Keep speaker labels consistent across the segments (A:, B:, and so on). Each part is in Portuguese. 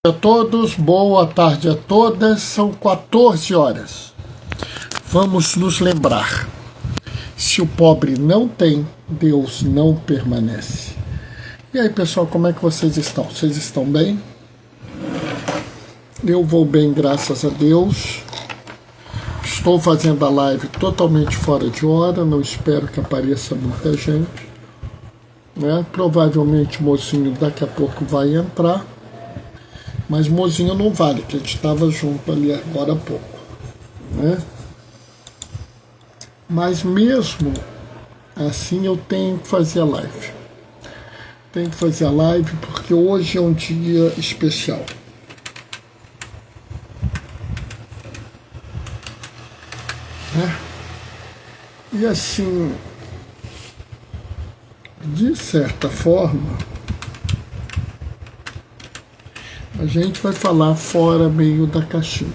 A: A todos, boa tarde a todas, são 14 horas. Vamos nos lembrar, se o pobre não tem, Deus não permanece. E aí pessoal, como é que vocês estão? Vocês estão bem? Eu vou bem, graças a Deus. Estou fazendo a live totalmente fora de hora, não espero que apareça muita gente, né? Provavelmente o mocinho daqui a pouco vai entrar. Mas mozinho não vale, que a gente estava junto ali agora há pouco, né? Mas mesmo assim eu tenho que fazer a live. Tenho que fazer a live porque hoje é um dia especial. Né? E assim, de certa forma, a gente vai falar fora meio da caixinha.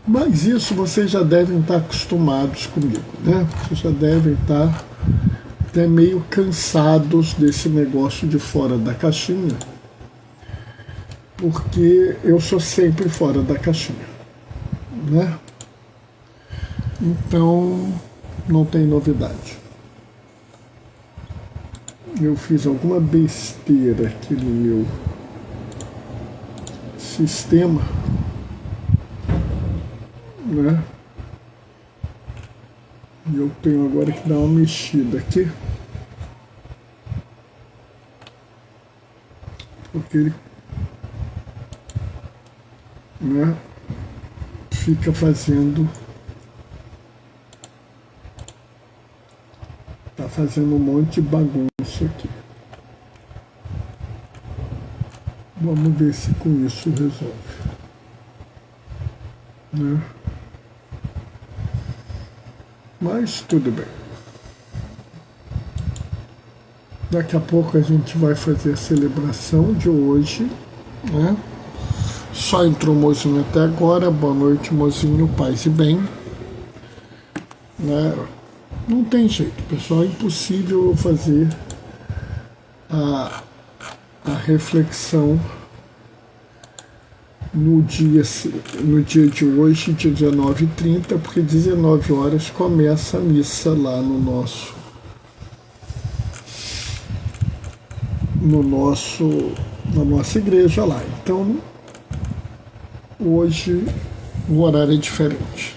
A: Mas isso vocês já devem estar acostumados comigo, né? Vocês já devem estar até meio cansados desse negócio de fora da caixinha, porque eu sou sempre fora da caixinha, né? Então, não tem novidade. Eu fiz alguma besteira aqui no meu sistema, né? E eu tenho agora que dar uma mexida aqui, porque ele, né, fica fazendo, tá fazendo um monte de bagunça aqui. Vamos ver se com isso resolve, né? Mas tudo bem. Daqui a pouco a gente vai fazer a celebração de hoje, né? Só entrou o mozinho até agora. Boa noite, mozinho, paz e bem, né? Não tem jeito, pessoal, é impossível eu fazer a reflexão no dia de hoje, dia 19h30, porque 19 horas começa a missa lá na nossa igreja lá. Então, hoje o horário é diferente.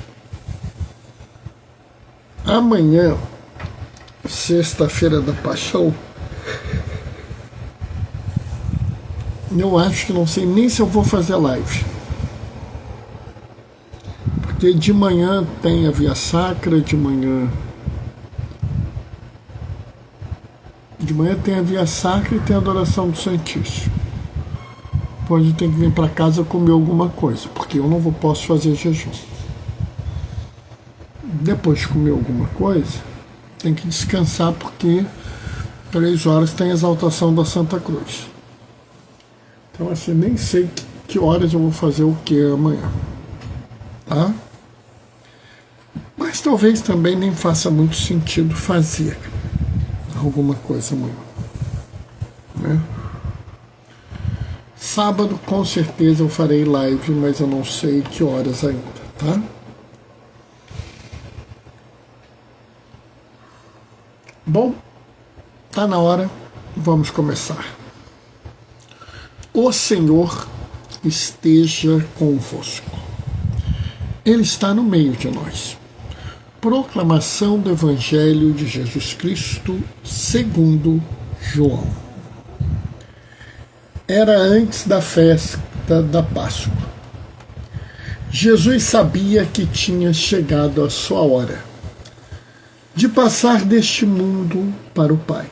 A: Amanhã, sexta-feira da Paixão, eu acho que não sei nem se eu vou fazer live. Porque de manhã tem a Via Sacra, de manhã tem a Via Sacra e tem a Adoração do Santíssimo. Depois a gente tem que vir para casa comer alguma coisa, porque eu não posso fazer jejum. Depois de comer alguma coisa, tem que descansar, porque 3 horas tem a exaltação da Santa Cruz. Então assim, nem sei que horas eu vou fazer o que amanhã, tá? Mas talvez também nem faça muito sentido fazer alguma coisa amanhã, né? Sábado com certeza eu farei live, mas eu não sei que horas ainda, tá? Bom, tá na hora, vamos começar. O Senhor esteja convosco. Ele está no meio de nós. Proclamação do Evangelho de Jesus Cristo segundo João. Era antes da festa da Páscoa. Jesus sabia que tinha chegado a sua hora de passar deste mundo para o Pai.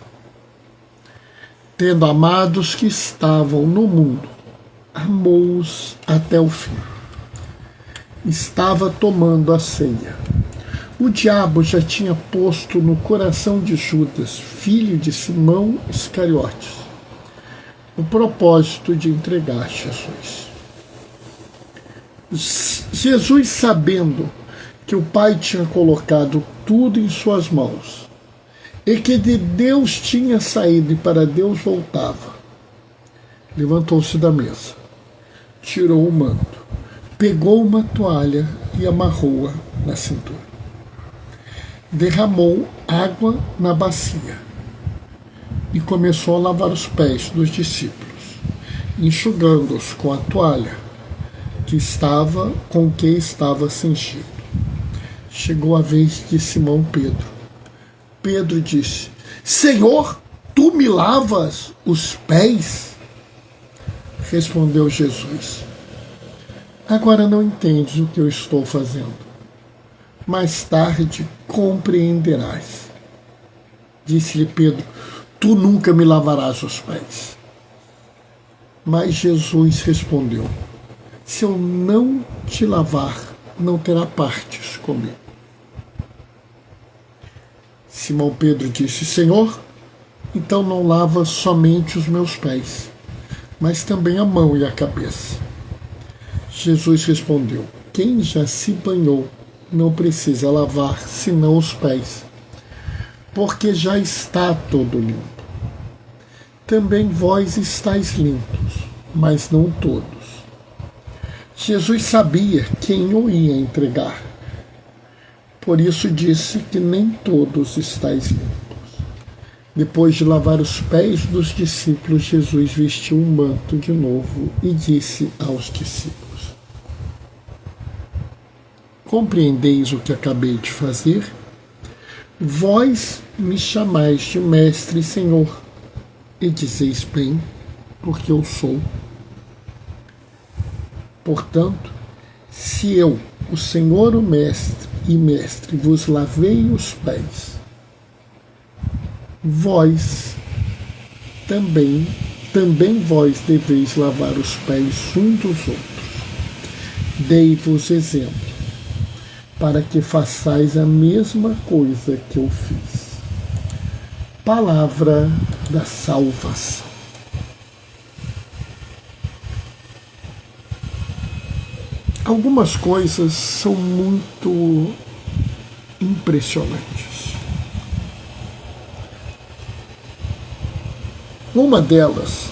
A: Tendo amado os que estavam no mundo, amou-os até o fim. Estava tomando a ceia. O diabo já tinha posto no coração de Judas, filho de Simão Iscariotes, o propósito de entregar Jesus. Jesus, sabendo que o Pai tinha colocado tudo em suas mãos, e que de Deus tinha saído e para Deus voltava, Levantou-se da mesa, tirou o manto, pegou uma toalha e amarrou-a na cintura. Derramou água na bacia e começou a lavar os pés dos discípulos, enxugando-os com a toalha com que estava cingido. Chegou a vez de Simão Pedro. Pedro disse: Senhor, tu me lavas os pés? Respondeu Jesus: Agora não entendes o que eu estou fazendo. Mais tarde compreenderás. Disse-lhe Pedro: Tu nunca me lavarás os pés. Mas Jesus respondeu: Se eu não te lavar, não terá partes comigo. Simão Pedro disse: Senhor, então não lava somente os meus pés, mas também a mão e a cabeça. Jesus respondeu: Quem já se banhou não precisa lavar senão os pés, porque já está todo limpo. Também vós estáis limpos, mas não todos. Jesus sabia quem o ia entregar. Por isso disse que nem todos estáis limpos. Depois de lavar os pés dos discípulos, Jesus vestiu um manto de novo e disse aos discípulos: Compreendeis o que acabei de fazer? Vós me chamais de mestre e senhor, e dizeis bem, porque eu sou. Portanto, se eu, o Senhor, o mestre, vos lavei os pés, vós também vós deveis lavar os pés uns dos outros. Dei-vos exemplo, para que façais a mesma coisa que eu fiz. Palavra da salvação. Algumas coisas são muito impressionantes. Uma delas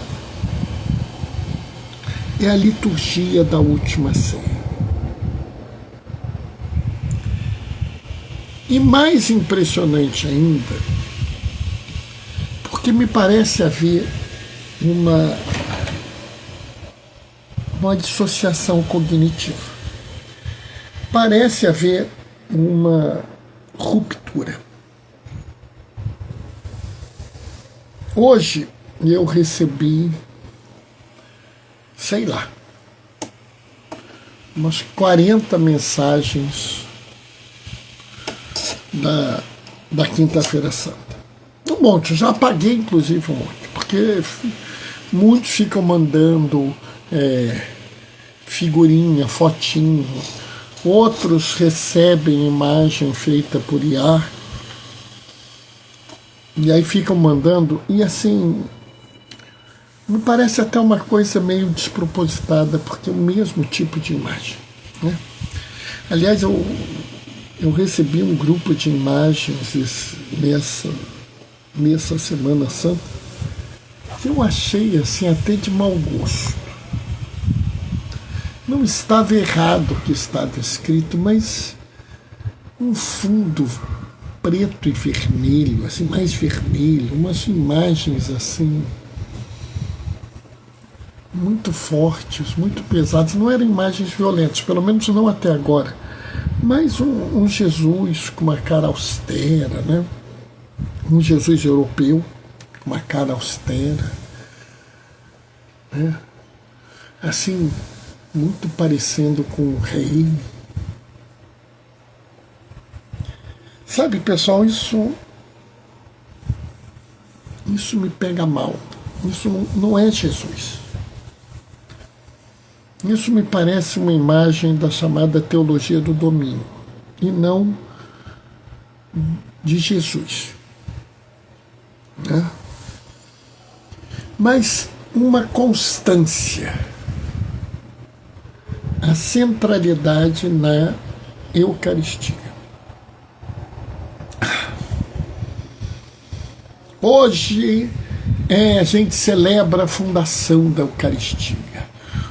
A: é a liturgia da última ceia. E mais impressionante ainda, porque me parece haver uma dissociação cognitiva. Parece haver uma ruptura. Hoje eu recebi, sei lá, umas 40 mensagens da Quinta-feira Santa. Um monte, eu já apaguei inclusive um monte, porque muitos ficam mandando figurinha, fotinho, outros recebem imagem feita por IA, e aí ficam mandando, e assim, me parece até uma coisa meio despropositada, porque é o mesmo tipo de imagem, né? Aliás, eu recebi um grupo de imagens nessa Semana Santa que eu achei assim até de mau gosto. Não estava errado o que estava escrito, mas um fundo preto e vermelho, assim, mais vermelho, umas imagens assim muito fortes, muito pesadas. Não eram imagens violentas, pelo menos não até agora, mas um Jesus com uma cara austera, né? Um Jesus europeu com uma cara austera, né? Assim, muito parecendo com o rei. Sabe, pessoal, isso me pega mal. Isso não é Jesus. Isso me parece uma imagem da chamada teologia do domínio, e não de Jesus, né? Mas uma constância, a centralidade na Eucaristia. Hoje a gente celebra a fundação da Eucaristia.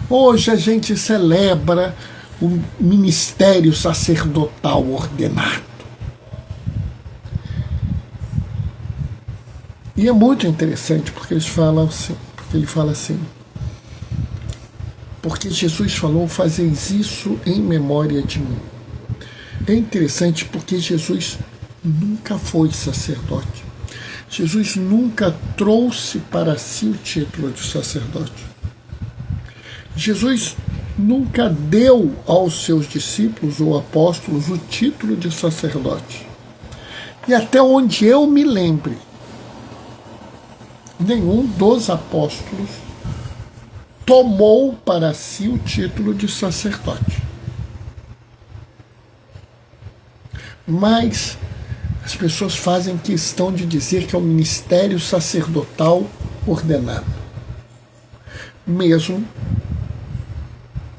A: Hoje a gente celebra o ministério sacerdotal ordenado. E é muito interessante porque ele fala assim, porque Jesus falou, fazeis isso em memória de mim. É interessante porque Jesus nunca foi sacerdote. Jesus nunca trouxe para si o título de sacerdote. Jesus nunca deu aos seus discípulos ou apóstolos o título de sacerdote. E até onde eu me lembre, nenhum dos apóstolos tomou para si o título de sacerdote. Mas as pessoas fazem questão de dizer que é o ministério sacerdotal ordenado. Mesmo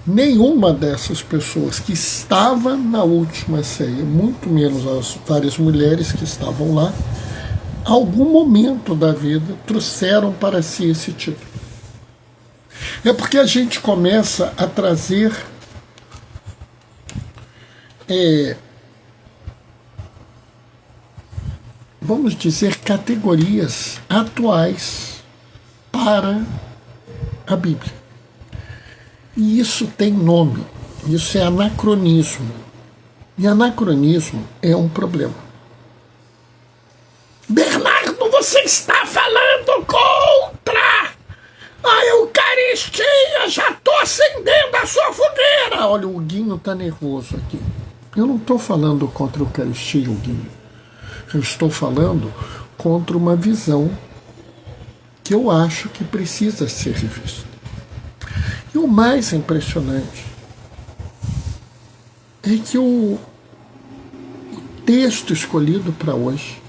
A: nenhuma dessas pessoas que estava na última ceia, muito menos as várias mulheres que estavam lá, algum momento da vida trouxeram para si esse título. É porque a gente começa a trazer vamos dizer, categorias atuais para a Bíblia. E isso tem nome, isso é anacronismo. E anacronismo é um problema. Bernardo, você está falando contra a Eucaristia, já estou acendendo a sua fogueira. Olha, o Guinho está nervoso aqui. Eu não estou falando contra a Eucaristia, o Guinho. Eu estou falando contra uma visão que eu acho que precisa ser revista. E o mais impressionante é que o texto escolhido para hoje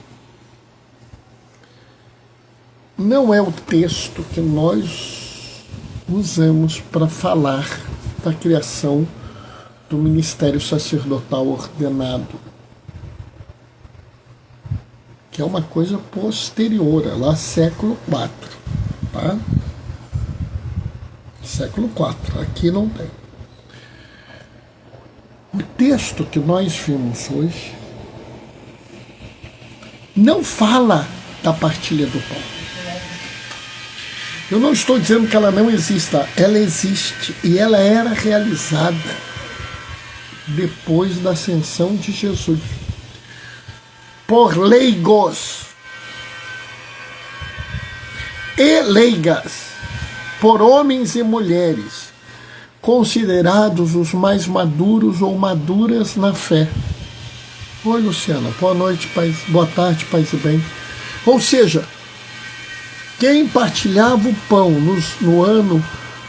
A: não é o texto que nós usamos para falar da criação do ministério sacerdotal ordenado, que é uma coisa posterior, é lá século IV, tá? Século IV, aqui não tem. O texto que nós vimos hoje não fala da partilha do pão. Eu não estou dizendo que ela não exista, ela existe e ela era realizada depois da ascensão de Jesus por leigos e leigas, por homens e mulheres considerados os mais maduros ou maduras na fé. Oi, Luciana, boa noite, paz, boa tarde, paz e bem. Ou seja, quem partilhava o pão no ano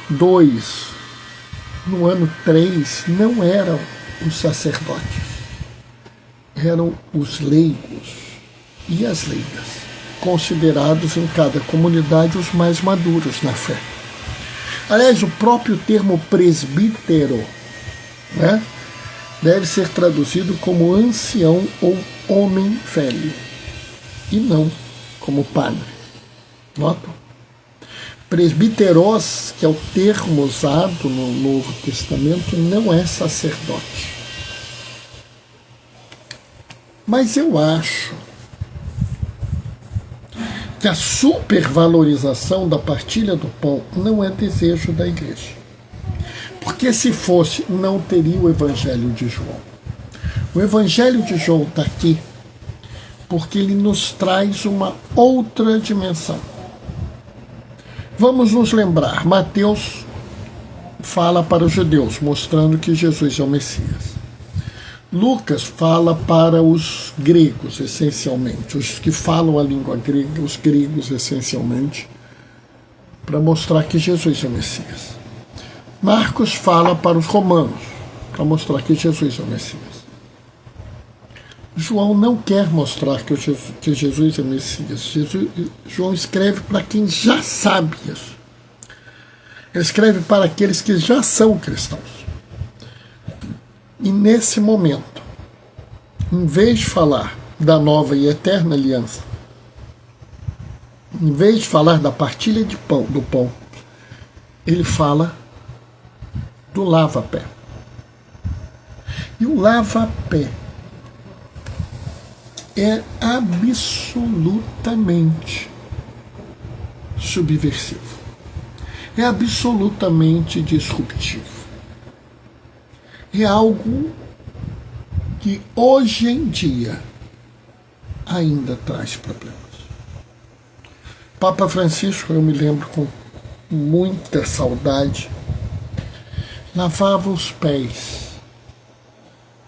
A: 2, no ano 3, não eram os sacerdotes, eram os leigos e as leigas, considerados em cada comunidade os mais maduros na fé. Aliás, o próprio termo presbítero, né, deve ser traduzido como ancião ou homem velho, e não como padre. Notam? Presbíteros, que é o termo usado no Novo Testamento, não é sacerdote. Mas eu acho que a supervalorização da partilha do pão não é desejo da igreja. Porque se fosse, não teria o Evangelho de João. O Evangelho de João está aqui porque ele nos traz uma outra dimensão. Vamos nos lembrar, Mateus fala para os judeus, mostrando que Jesus é o Messias. Lucas fala para os gregos, essencialmente, os que falam a língua grega, os gregos, essencialmente, para mostrar que Jesus é o Messias. Marcos fala para os romanos, para mostrar que Jesus é o Messias. João não quer mostrar que Jesus é o Messias. João escreve para quem já sabe isso. Ele escreve para aqueles que já são cristãos. E nesse momento, em vez de falar da nova e eterna aliança, em vez de falar da partilha de pão, do pão, ele fala do lava-pé. E o lava-pé é absolutamente subversivo. É absolutamente disruptivo. É algo que hoje em dia ainda traz problemas. Papa Francisco, eu me lembro com muita saudade, lavava os pés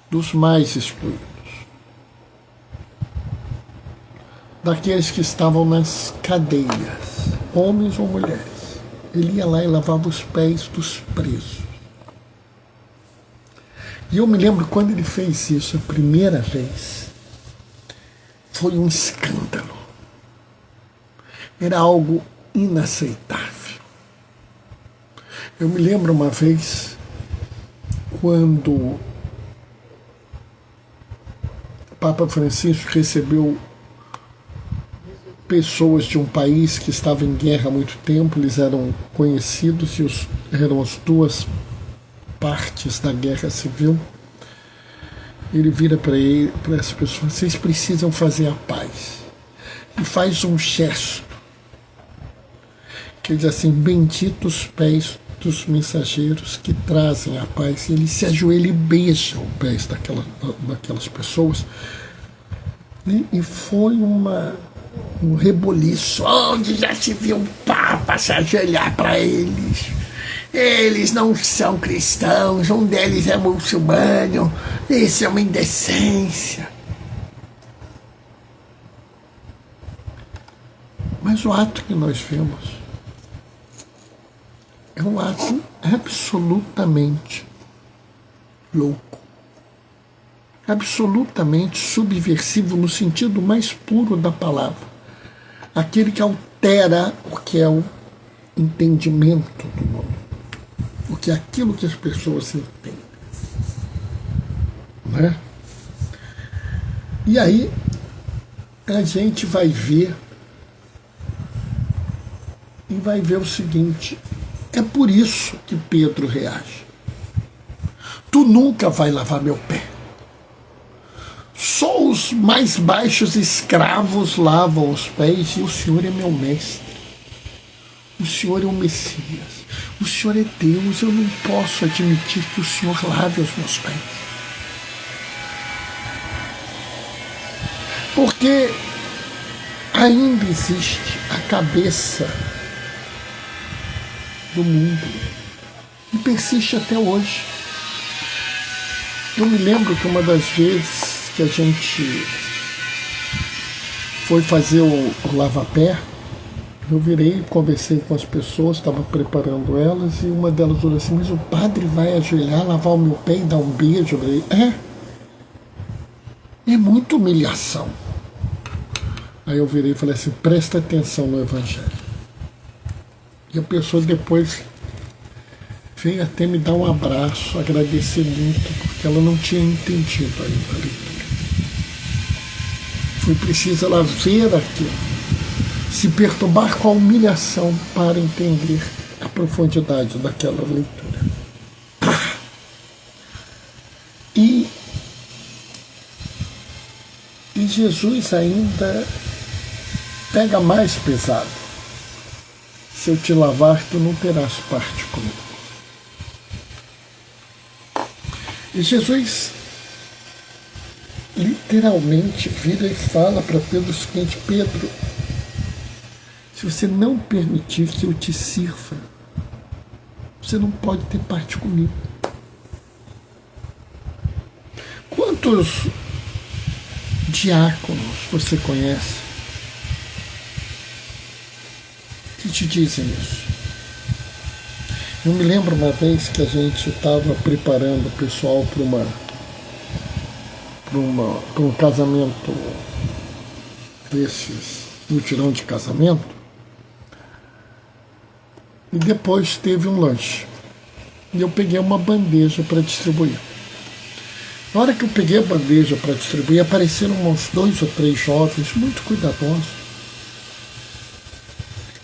A: dos mais excluídos, daqueles que estavam nas cadeias, homens ou mulheres. Ele ia lá e lavava os pés dos presos. E eu me lembro quando ele fez isso a primeira vez, foi um escândalo. Era algo inaceitável. Eu me lembro uma vez quando o Papa Francisco recebeu pessoas de um país que estava em guerra há muito tempo, eles eram conhecidos e eram as duas partes da guerra civil. Ele vira para essas pessoas: vocês precisam fazer a paz. E faz um gesto que diz assim: benditos pés dos mensageiros que trazem a paz. E ele se ajoelha e beija os pés daquelas pessoas. E foi um reboliço. Onde já se viu um Papa se ajoelhar para eles? Eles não são cristãos, um deles é muçulmano, isso é uma indecência. Mas o ato que nós vemos é um ato absolutamente louco, absolutamente subversivo no sentido mais puro da palavra, aquele que altera o que é o entendimento do mundo, o que é aquilo que as pessoas entendem, né? E aí a gente vai ver o seguinte: é por isso que Pedro reage. Tu nunca vai lavar meu pé. Só os mais baixos escravos lavam os pés e o Senhor é meu mestre. O Senhor é o Messias. O Senhor é Deus. Eu não posso admitir que o Senhor lave os meus pés. Porque ainda existe a cabeça do mundo e persiste até hoje. Eu me lembro que uma das vezes que a gente foi fazer o lava-pé, eu virei, conversei com as pessoas, estava preparando elas, e uma delas falou assim: mas o padre vai ajoelhar, lavar o meu pé e dar um beijo? Eu falei: é muita humilhação. Aí eu virei e falei assim: presta atenção no Evangelho. E a pessoa depois veio até me dar um abraço, agradecer muito, porque ela não tinha entendido ainda a leitura. Foi preciso ela ver aquilo, se perturbar com a humilhação para entender a profundidade daquela leitura. E Jesus ainda pega mais pesado: se eu te lavar, tu não terás parte comigo. E Jesus literalmente vira e fala para Pedro o seguinte: Pedro, se você não permitir que eu te sirva, você não pode ter parte comigo. Quantos diáconos você conhece que te dizem isso? Eu me lembro uma vez que a gente estava preparando o pessoal para um casamento desses, mutirão de casamento, e depois teve um lanche. E eu peguei uma bandeja para distribuir. Na hora que eu peguei a bandeja para distribuir, apareceram uns 2 ou 3 jovens muito cuidadosos.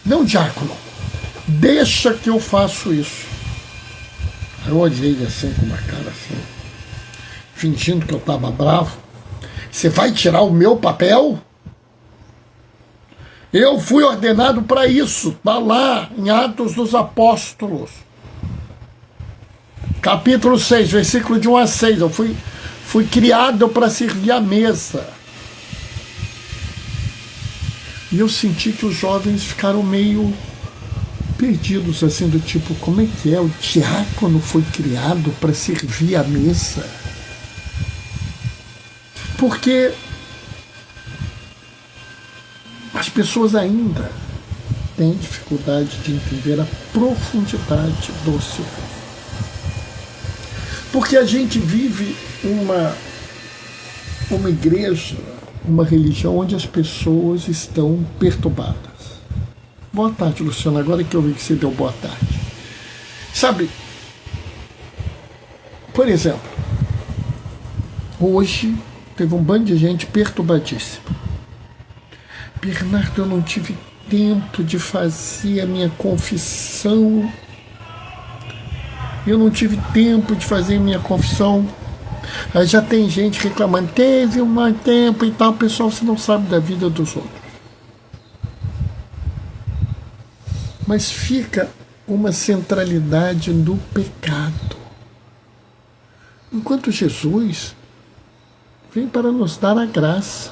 A: Não, diácono, deixa que eu faço isso. Eu olhei assim com uma cara assim, fingindo que eu estava bravo. Você vai tirar o meu papel? Eu fui ordenado para isso. Está lá em Atos dos Apóstolos. Capítulo 6, versículo de 1 a 6. Eu fui criado para servir a mesa. E eu senti que os jovens ficaram meio perdidos, assim, do tipo, como é que é? O diácono foi criado para servir a mesa? Porque as pessoas ainda têm dificuldade de entender a profundidade do serviço. Porque a gente vive uma igreja, uma religião onde as pessoas estão perturbadas. Boa tarde, Luciano. Agora que eu vi que você deu boa tarde. Sabe, por exemplo, hoje teve um bando de gente perturbadíssima. Bernardo, eu não tive tempo de fazer a minha confissão. Eu não tive tempo de fazer a minha confissão. Aí já tem gente reclamando, teve um tempo e tal. Pessoal, você não sabe da vida dos outros. Mas fica uma centralidade no pecado. Enquanto Jesus vem para nos dar a graça.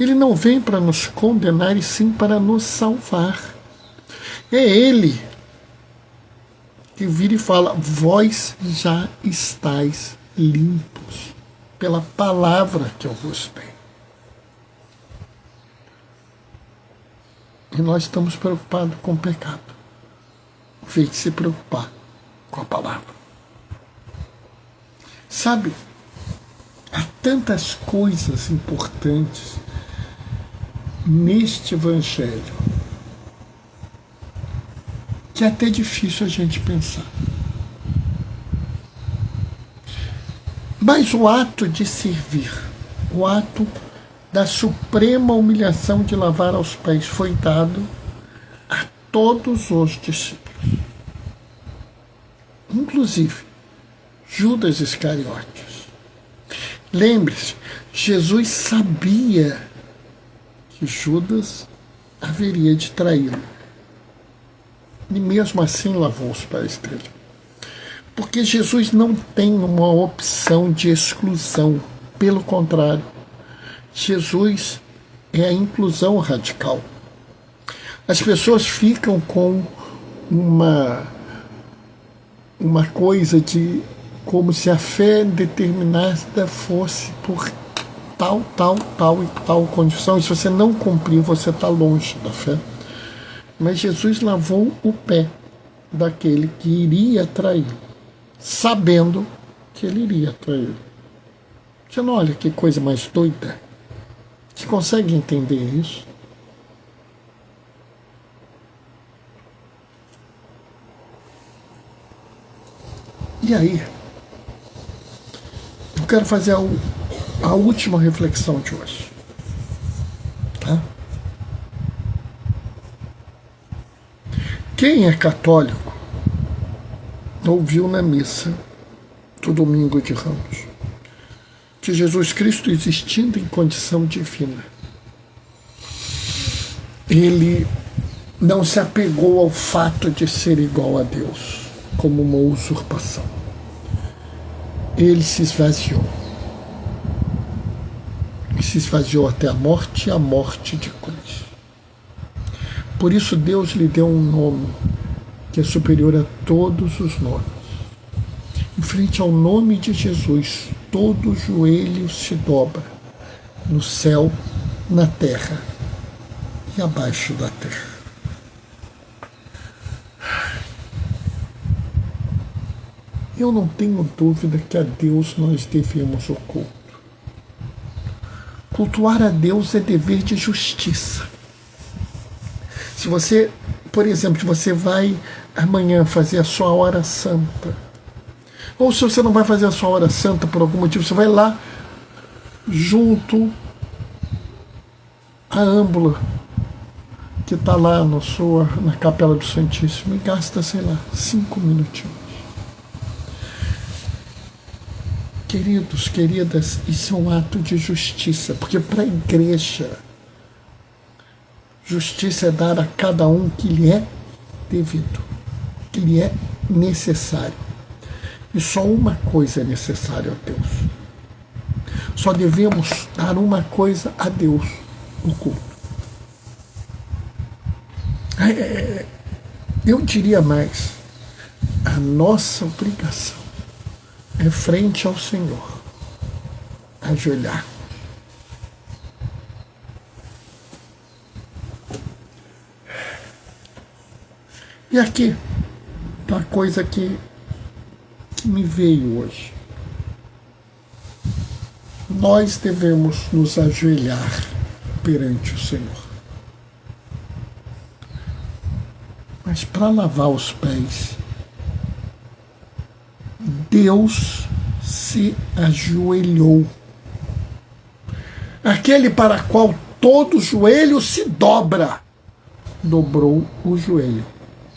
A: Ele não vem para nos condenar, e sim para nos salvar. É Ele que vira e fala, vós já estáis limpos pela palavra que eu vos tenho. E nós estamos preocupados com o pecado, em vez de se preocupar com a palavra. Sabe, há tantas coisas importantes neste evangelho que é até difícil a gente pensar. Mas o ato de servir, o ato da suprema humilhação de lavar aos pés foi dado a todos os discípulos. Inclusive, Judas Iscariotes. Lembre-se, Jesus sabia que Judas haveria de traí-lo. E mesmo assim lavou os pés dele. Porque Jesus não tem uma opção de exclusão. Pelo contrário, Jesus é a inclusão radical. As pessoas ficam com uma coisa de como se a fé determinada fosse por tal e tal condição. E se você não cumprir, você está longe da fé. Mas Jesus lavou o pé daquele que iria traí-lo, sabendo que ele iria traí-lo. Você não olha que coisa mais doida? Você consegue entender isso? E aí, eu quero fazer a última reflexão de hoje. Tá? Quem é católico ouviu na missa do Domingo de Ramos que Jesus Cristo, existindo em condição divina, ele não se apegou ao fato de ser igual a Deus como uma usurpação. Ele se esvaziou. E se esvaziou até a morte de cruz. Por isso Deus lhe deu um nome que é superior a todos os nomes. Em frente ao nome de Jesus, todo joelho se dobra, no céu, na terra e abaixo da terra. Eu não tenho dúvida que a Deus nós devemos o culto. Cultuar a Deus é dever de justiça. Se você, por exemplo, você vai amanhã fazer a sua hora santa, ou se você não vai fazer a sua hora santa por algum motivo, você vai lá junto à âmbula que está lá na Capela do Santíssimo e gasta, sei lá, 5 minutinhos. Queridos, queridas, isso é um ato de justiça, porque para a igreja, justiça é dar a cada um que lhe é devido, que lhe é necessário. E só uma coisa é necessária a Deus. Só devemos dar uma coisa a Deus, o culto. Eu diria mais, a nossa obrigação é frente ao Senhor, ajoelhar. E aqui está a coisa que me veio hoje. Nós devemos nos ajoelhar perante o Senhor. Mas para lavar os pés, Deus se ajoelhou. Aquele para qual todo joelho se dobra, dobrou o joelho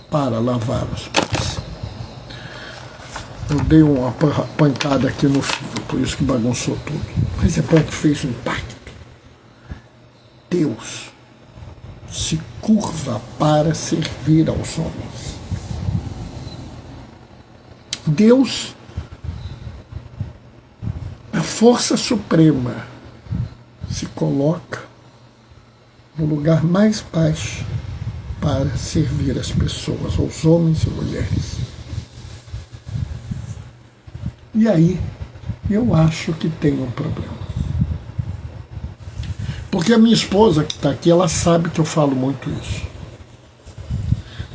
A: para lavar os pés. Eu dei uma pancada aqui no fio, por isso que bagunçou tudo. Mas é bom que fez um impacto. Deus se curva para servir aos homens. Deus, a força suprema, se coloca no lugar mais baixo para servir as pessoas, aos homens e mulheres. E aí, eu acho que tem um problema. Porque a minha esposa que está aqui, ela sabe que eu falo muito isso.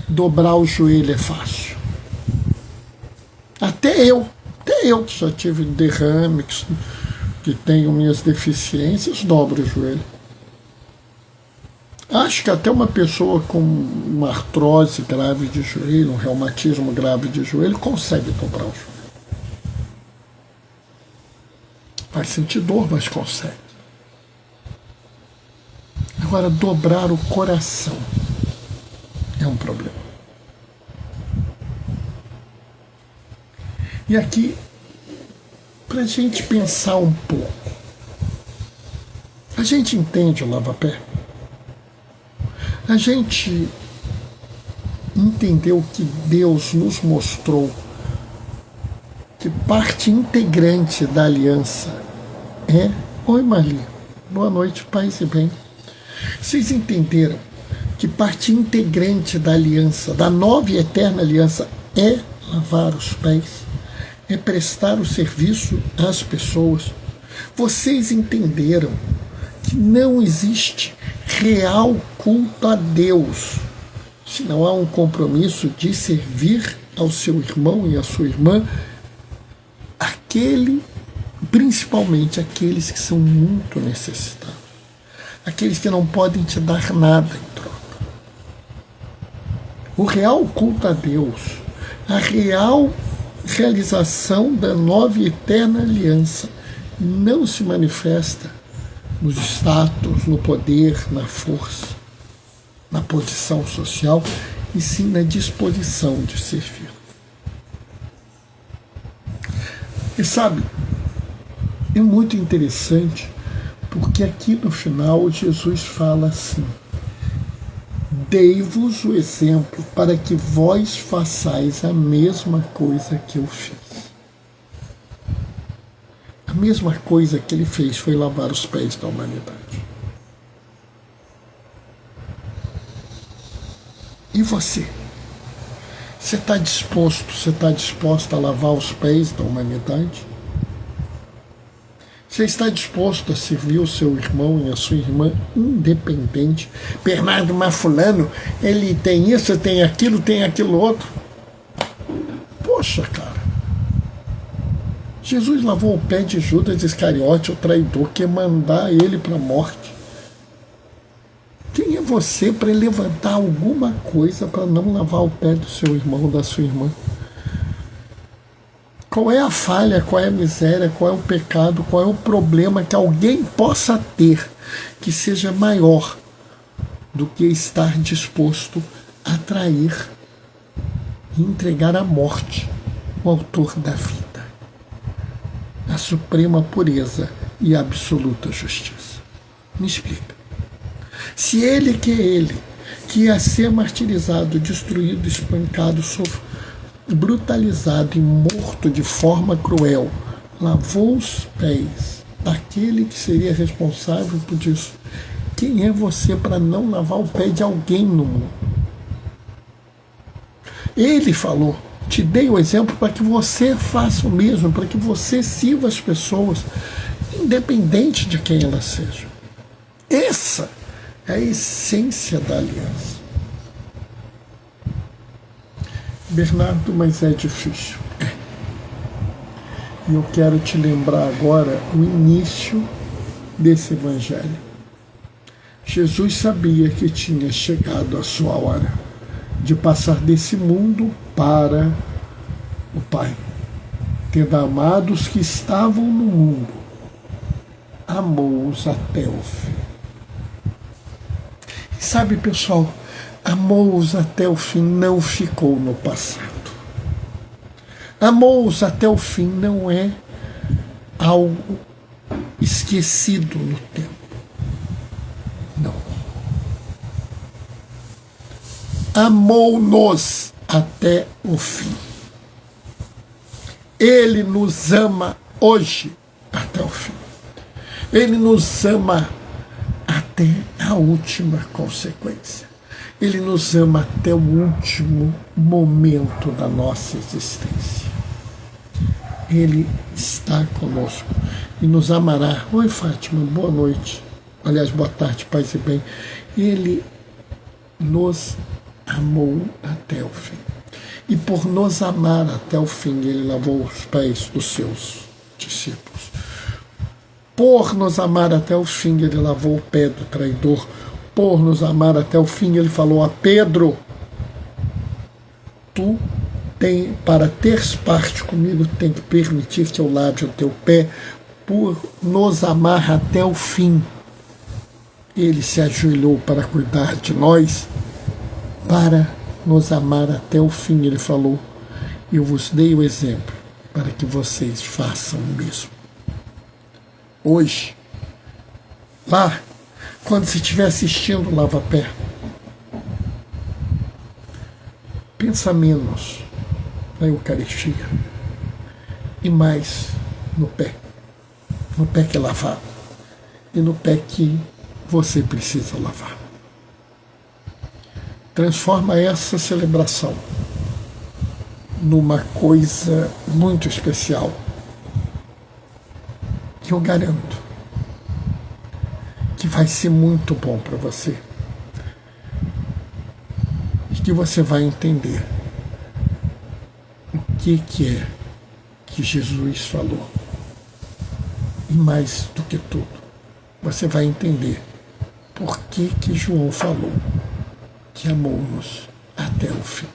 A: Dobrar o joelho é fácil. Até eu que já tive derrame, que tenho minhas deficiências, dobro o joelho. Acho que até uma pessoa com uma artrose grave de joelho, um reumatismo grave de joelho, consegue dobrar o joelho. Vai sentir dor, mas consegue. Agora, dobrar o coração é um problema. E aqui, para a gente pensar um pouco, a gente entende o lava-pé? A gente entendeu que Deus nos mostrou que parte integrante da aliança é... Oi, Marli. Boa noite, paz e bem. Vocês entenderam que parte integrante da aliança, da nova e eterna aliança, é lavar os pés, é prestar o serviço às pessoas? Vocês entenderam que não existe real culto a Deus se não há um compromisso de servir ao seu irmão e à sua irmã, principalmente aqueles que são muito necessitados, aqueles que não podem te dar nada em troca. O real culto a Deus, a real realização da nova e eterna aliança não se manifesta nos status, no poder, na força, na posição social, e sim na disposição de servir. E sabe, é muito interessante, porque aqui no final Jesus fala assim: dei-vos o exemplo para que vós façais a mesma coisa que eu fiz. A mesma coisa que ele fez foi lavar os pés da humanidade. E você? Você está disposta a lavar os pés da humanidade? Você está disposto a servir o seu irmão e a sua irmã independente? Bernardo Mafulano, ele tem isso, tem aquilo outro. Poxa, cara. Jesus lavou o pé de Judas Iscariote, o traidor, que ia mandar ele para a morte. Quem é você para levantar alguma coisa para não lavar o pé do seu irmão ou da sua irmã? Qual é a falha, qual é a miséria, qual é o pecado, qual é o problema que alguém possa ter que seja maior do que estar disposto a trair e entregar à morte o autor da vida, a suprema pureza e absoluta justiça. Me explica. Se ele, que ia ser martirizado, destruído, espancado, brutalizado e morto de forma cruel, lavou os pés daquele que seria responsável por isso, quem é você para não lavar o pé de alguém no mundo? Ele falou, te dei o exemplo para que você faça o mesmo, para que você sirva as pessoas, independente de quem elas sejam. Essa é a essência da aliança. Bernardo, mas é difícil. E eu quero te lembrar agora o início desse evangelho. Jesus sabia que tinha chegado a sua hora de passar desse mundo para o Pai. Tendo amado os que estavam no mundo, amou-os até o fim. E sabe, pessoal, amou-os até o fim, não ficou no passado. Amou-os até o fim não é algo esquecido no tempo. Não. Amou-nos até o fim. Ele nos ama hoje até o fim. Ele nos ama até a última consequência. Ele nos ama até o último momento da nossa existência. Ele está conosco e nos amará. Oi, Fátima, boa noite. Aliás, boa tarde, paz e bem. Ele nos amou até o fim. E por nos amar até o fim, ele lavou os pés dos seus discípulos. Por nos amar até o fim, ele lavou o pé do traidor. Por nos amar até o fim, ele falou a Pedro, tu para teres parte comigo, tem que permitir que eu lave o teu pé. Por nos amar até o fim, ele se ajoelhou para cuidar de nós. Para nos amar até o fim, ele falou, eu vos dei o exemplo para que vocês façam o mesmo. Hoje, lá, quando você estiver assistindo o Lava-Pé, pensa menos na Eucaristia e mais no pé que é lavado e no pé que você precisa lavar. Transforma essa celebração numa coisa muito especial, que eu garanto que vai ser muito bom para você e que você vai entender o que é que Jesus falou. E mais do que tudo, você vai entender por que João falou que amou-nos até o fim.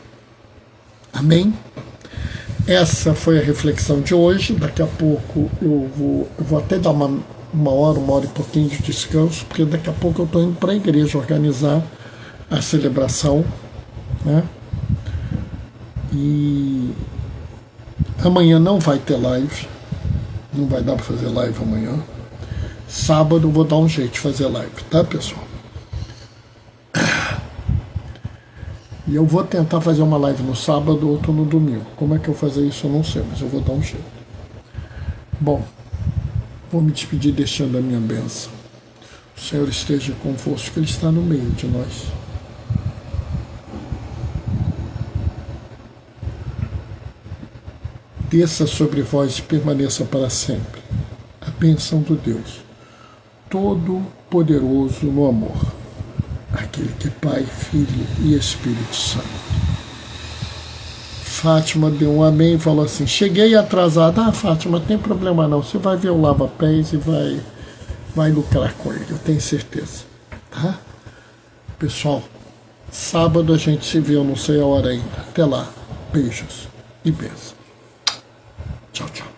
A: Amém? Essa foi a reflexão de hoje. Daqui a pouco eu vou até dar uma hora e pouquinho de descanso, porque daqui a pouco eu estou indo para a igreja organizar a celebração, né? E amanhã não vai ter live, não vai dar para fazer live amanhã. Sábado eu vou dar um jeito de fazer live, tá, pessoal? E eu vou tentar fazer uma live no sábado ou outro no domingo. Como é que eu vou fazer isso eu não sei, mas eu vou dar um jeito. Bom, vou me despedir deixando a minha bênção. O Senhor esteja convosco, Ele está no meio de nós. Desça sobre vós e permaneça para sempre a bênção do Deus Todo-Poderoso no amor, aquele que é Pai, Filho e Espírito Santo. Fátima deu um amém e falou assim, cheguei atrasada. Ah, Fátima, não tem problema não, você vai ver o Lava-Pés e vai lucrar com ele, eu tenho certeza, tá? Pessoal, sábado a gente se vê, eu não sei a hora ainda. Até lá, beijos e bênçãos. Tchau, tchau.